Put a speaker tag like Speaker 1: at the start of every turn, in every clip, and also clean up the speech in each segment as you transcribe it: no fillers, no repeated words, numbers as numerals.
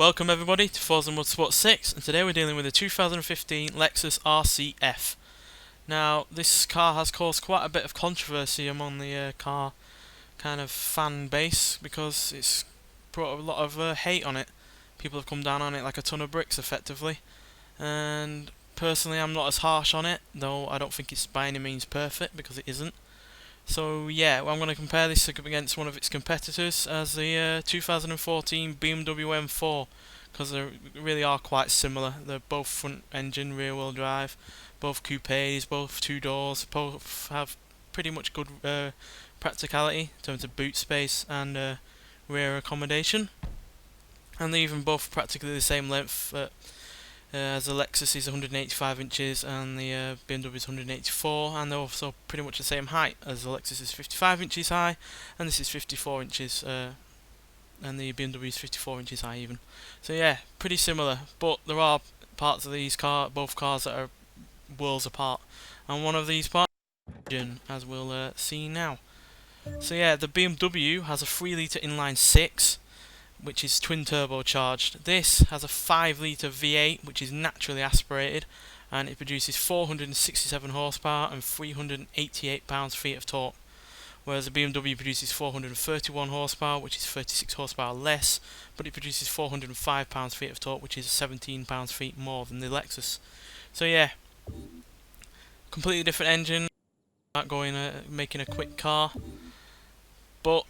Speaker 1: Welcome everybody to Forza Motorsport 6, and today we're dealing with a 2015 Lexus RCF. Now, this car has caused quite a bit of controversy among the car kind of fan base because it's brought a lot of hate on it. People have come down on it like a ton of bricks effectively, and personally I'm not as harsh on it, though I don't think it's by any means perfect because it isn't. So yeah, I'm going to compare this against one of its competitors as the 2014 BMW M4, because they really are quite similar. They're both front engine, rear wheel drive, both coupes, both two doors, both have pretty much good practicality in terms of boot space and rear accommodation, and they're even both practically the same length. As the Lexus is 185 inches and the BMW is 184, and they're also pretty much the same height, as the Lexus is 55 inches high and this is 54 inches, and the BMW is 54 inches high even. So yeah, pretty similar, but there are parts of both cars that are worlds apart, and one of these parts is engine, as we'll see now. So yeah, the BMW has a 3-litre inline 6, which is twin turbocharged. This has a 5-litre V8, which is naturally aspirated, and it produces 467 horsepower and 388 pounds-feet of torque, whereas the BMW produces 431 horsepower, which is 36 horsepower less, but it produces 405 pounds-feet of torque, which is 17 pounds-feet more than the Lexus. So yeah, completely different engine, not making a quick car, but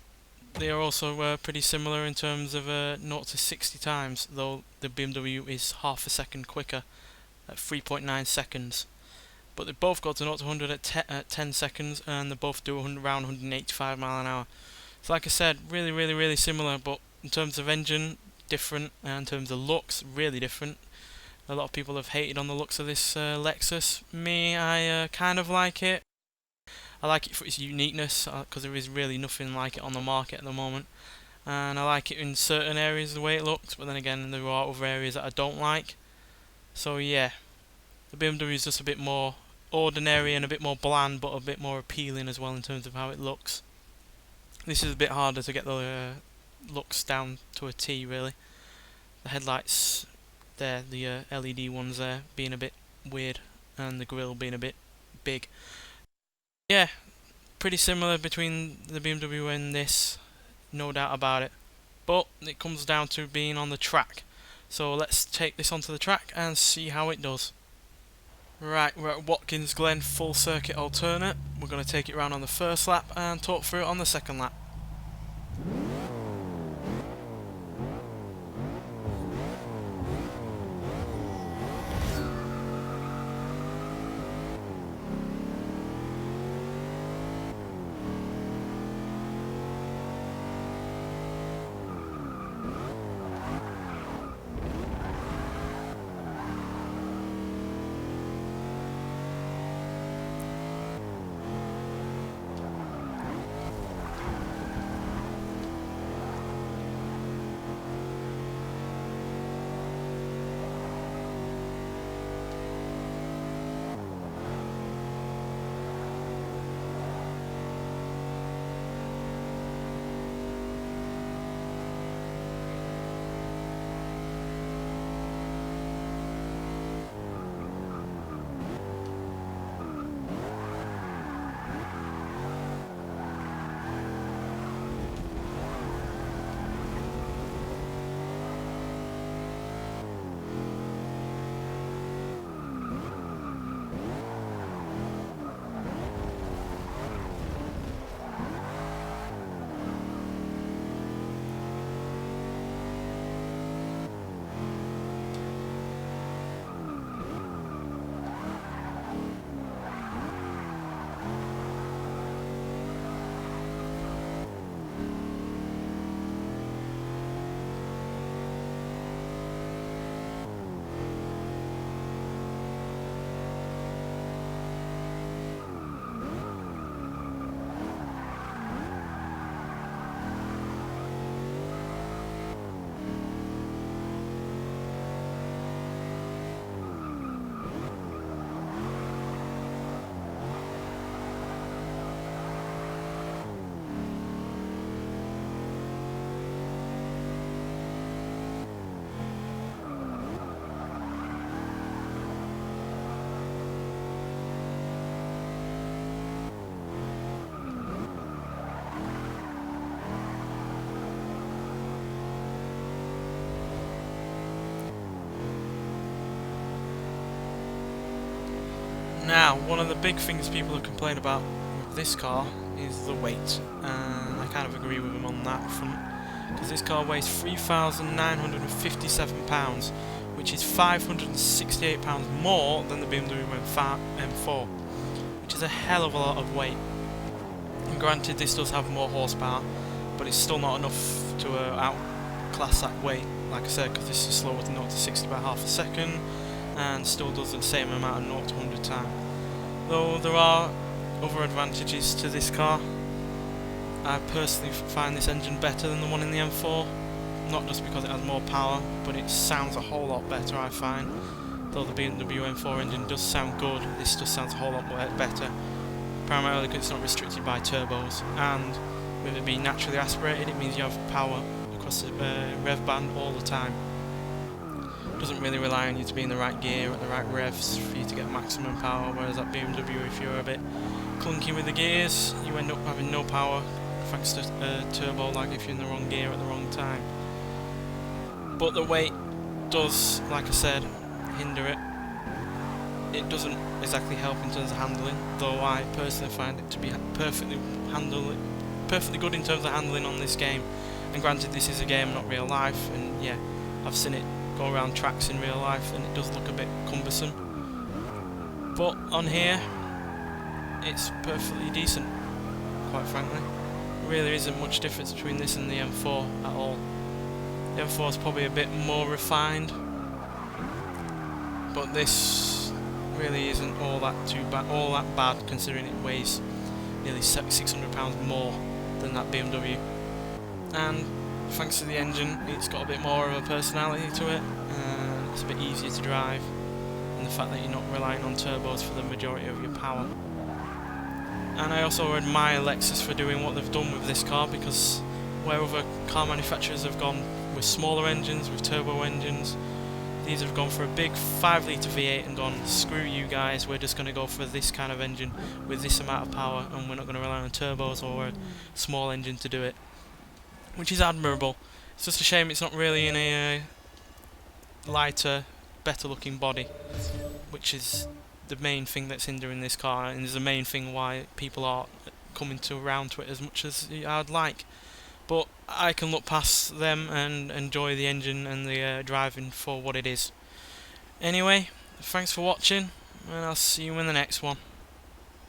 Speaker 1: they are also pretty similar in terms of 0 to 60 times, though the BMW is half a second quicker at 3.9 seconds. But they both got to 0 to 100 at 10 seconds, and they both do around 185 mile an hour. So like I said, really similar, but in terms of engine, different, and in terms of looks, really different. A lot of people have hated on the looks of this Lexus. Me, I kind of like it. I like it for its uniqueness, because there is really nothing like it on the market at the moment, and I like it in certain areas the way it looks, but then again there are other areas that I don't like. So yeah, the BMW is just a bit more ordinary and a bit more bland, but a bit more appealing as well in terms of how it looks. This is a bit harder to get the looks down to a T really. The headlights there, the LED ones there, being a bit weird, and the grille being a bit big. Yeah, pretty similar between the BMW and this, no doubt about it. But it comes down to being on the track. So let's take this onto the track and see how it does. Right, we're at Watkins Glen full circuit alternate. We're going to take it around on the first lap and talk through it on the second lap. Now, one of the big things people complain about with this car is the weight, and I kind of agree with them on that front, because this car weighs 3,957 pounds, which is 568 pounds more than the BMW M4, which is a hell of a lot of weight. And granted, this does have more horsepower, but it's still not enough to outclass that weight, like I said, because this is slower than 0 to 60 by half a second, and still does the same amount of 0 to 100 time. Though there are other advantages to this car. I personally find this engine better than the one in the M4, not just because it has more power, but it sounds a whole lot better, I find. Though the BMW M4 engine does sound good, this just sounds a whole lot better, primarily because it's not restricted by turbos, and with it being naturally aspirated, it means you have power across the rev band all the time. Doesn't really rely on you to be in the right gear at the right revs for you to get maximum power, whereas that BMW, if you're a bit clunky with the gears, you end up having no power thanks to turbo lag if you're in the wrong gear at the wrong time. But the weight does, like I said, hinder it. It doesn't exactly help in terms of handling, though I personally find it to be perfectly good in terms of handling on this game. And granted, this is a game, not real life, and yeah, I've seen it go around tracks in real life and it does look a bit cumbersome, but on here it's perfectly decent, quite frankly. There really isn't much difference between this and the M4 at all. The M4 is probably a bit more refined, but this really isn't all that bad considering it weighs nearly 600 pounds more than that BMW. And thanks to the engine, it's got a bit more of a personality to it, and it's a bit easier to drive, and the fact that you're not relying on turbos for the majority of your power. And I also admire Lexus for doing what they've done with this car, because where other car manufacturers have gone with smaller engines, with turbo engines, these have gone for a big 5 litre V8 and gone, screw you guys, we're just going to go for this kind of engine with this amount of power, and we're not going to rely on turbos or a small engine to do it. Which is admirable. It's just a shame it's not really in a lighter, better looking body, which is the main thing that's hindering this car, and is the main thing why people are coming around to it as much as I'd like. But I can look past them and enjoy the engine and the driving for what it is. Anyway, thanks for watching, and I'll see you in the next one.